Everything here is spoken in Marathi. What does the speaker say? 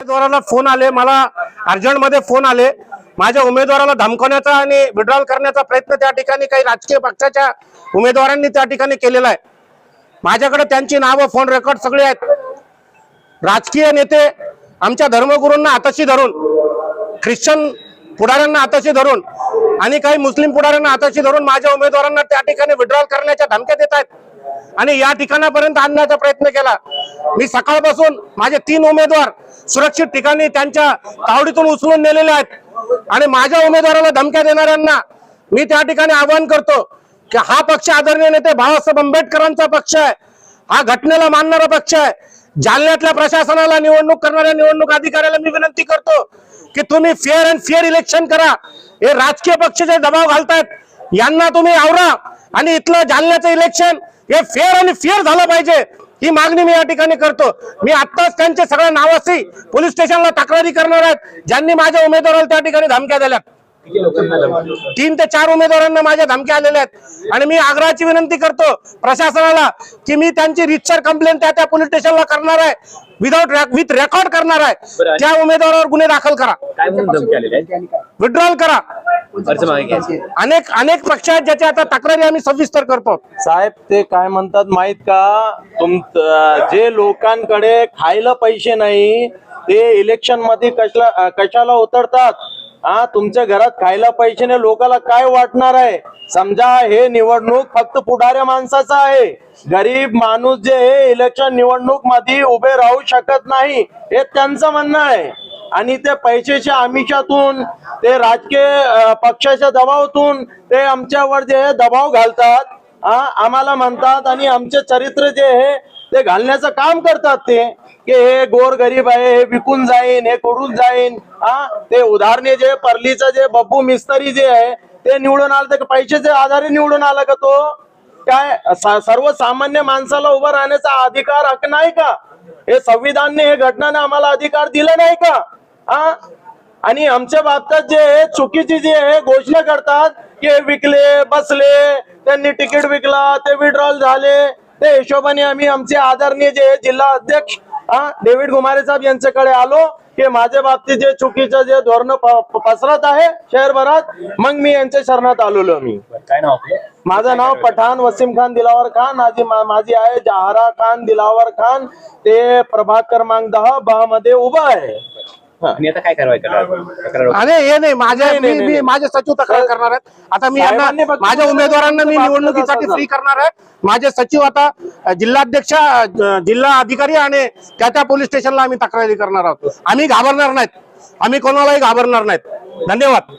उमेदवाराला फोन आले, मला अर्जंट मध्ये फोन आले, माझ्या उमेदवाराला धमकवण्याचा आणि विड्रॉल करण्याचा प्रयत्न त्या ठिकाणी काही राजकीय पक्षाच्या उमेदवारांनी त्या ठिकाणी केलेला आहे। माझ्याकडे त्यांची नावं, फोन रेकॉर्ड सगळे आहेत। राजकीय नेते आमच्या धर्मगुरूंना हाताशी धरून, ख्रिश्चन पुढाऱ्यांना हाताशी धरून आणि काही मुस्लिम पुढाऱ्यांना हाताशी धरून माझ्या उमेदवारांना त्या ठिकाणी विड्रॉल करण्याच्या धमक्या देत आहेत आणि या ठिकाणापर्यंत आणण्याचा प्रयत्न केला। मी सकाळपासून माझे 3 उमेदवार सुरक्षित ठिकाणी त्यांच्या तावडीतून उचलून नेलेले आहेत आणि माझ्या उमेदवाराला धमक्या देणाऱ्यांना मी त्या ठिकाणी आवाहन करतो की हा पक्ष आदरणीय नेते बाळासाहेब आंबेडकरांचा पक्ष आहे, हा घटनेला मानणारा पक्ष आहे। जालन्यातल्या प्रशासनाला, निवडणूक करणाऱ्या निवडणूक अधिकाऱ्याला मी विनंती करतो की तुम्ही फेअर अँड फेअर इलेक्शन करा। हे राजकीय पक्ष जे दबाव घालतायत यांना तुम्ही आवरा आणि इथलं जालन्याचं इलेक्शन हे फेअर आणि फेअर झालं पाहिजे, ही मागणी मी या ठिकाणी करतो। मी आत्ताच त्यांचे सगळ्या नावाशी पोलीस स्टेशनला तक्रारी करणार आहेत ज्यांनी माझ्या उमेदवाराला त्या ठिकाणी धमक्या दिल्या। 3 ते 4 उमेदवारांना माझ्या धमक्या आलेल्या आहेत आणि मी आग्रहाची विनंती करतो प्रशासनाला की मी त्यांची रितसर कंप्लेंट त्या पोलीस स्टेशनला करणार आहे, विथ रेकॉर्ड करणार आहे। त्या उमेदवारावर गुन्हे दाखल करा, विड्रॉल करा। अनेक पक्ष आहेत ज्याच्या आता तक्रारी आम्ही सविस्तर करतो। साहेब ते काय म्हणतात माहित का, जे लोकांकडे खायला पैसे नाही ते इलेक्शन मध्ये कशाला उतरतात? तुमच्या घरात खायला पैसे नाही, लोकांना काय वाटणार आहे? समजा हे निवडणूक फक्त पुढाऱ्या माणसाचा आहे, गरीब माणूस जे आहे इलेक्शन निवडणूक मध्ये उभे राहू शकत नाही हे त्यांचं म्हणणं आहे आणि ते पैशाच्या आमिषातून, ते राजकीय पक्षाच्या दबावातून ते आमच्यावर जे दबाव घालतात, आम्हाला म्हणतात आणि आमचे चरित्र जे आहे ते घालण्याचं काम करतात ते की हे गोर गरीब आहे, हे विकून जाईन, हे करून जाईन। ते उदाहरणे जे परलीचं जे बब्बू मिस्त्री जे आहे ते निवडून आलं तर पैशाच्या आधारे निवडून आला का तो? काय सर्वसामान्य माणसाला उभं राहण्याचा अधिकार, हक्क नाही का? हे संविधानने, हे घटनाने आम्हाला अधिकार दिला नाही का? आणि आमच्या बाबतीत जे चुकीची जे आहे घोषणा करतात की विकले, बसले, त्यांनी तिकीट विकला, ते विड्रॉल झाले, ते हिशोबाने आम्ही आमचे आदरणीय जे जिल्हा अध्यक्ष डेव्हिड गुमारे साहेब यांच्याकडे आलो की माझ्या बाबतीत जे चुकीचं जे धोरण पसरत आहे शहरभरात, मग मी यांच्या शरणात आलेलो। मी काय नाव? माझं नाव पठाण वसीम खान दिलावर खान, माझी आहे जहारा खान दिलावर खान, ते प्रभाग क्रमांक 10 ब मध्ये उभा आहे। आणि आता काय कारवाई करणार? अरे हे नाही, माझे सचिव तक्रार करणार आहेत। आता मी माझ्या उमेदवारांना मी निवडणुकीसाठी फ्री करणार आहे। माझे सचिव आता जिल्हाध्यक्ष, जिल्हा अधिकारी आणि त्या पोलीस स्टेशनला आम्ही तक्रारी करणार आहोत। आम्ही घाबरणार नाहीत, आम्ही कोणालाही घाबरणार नाहीत। धन्यवाद।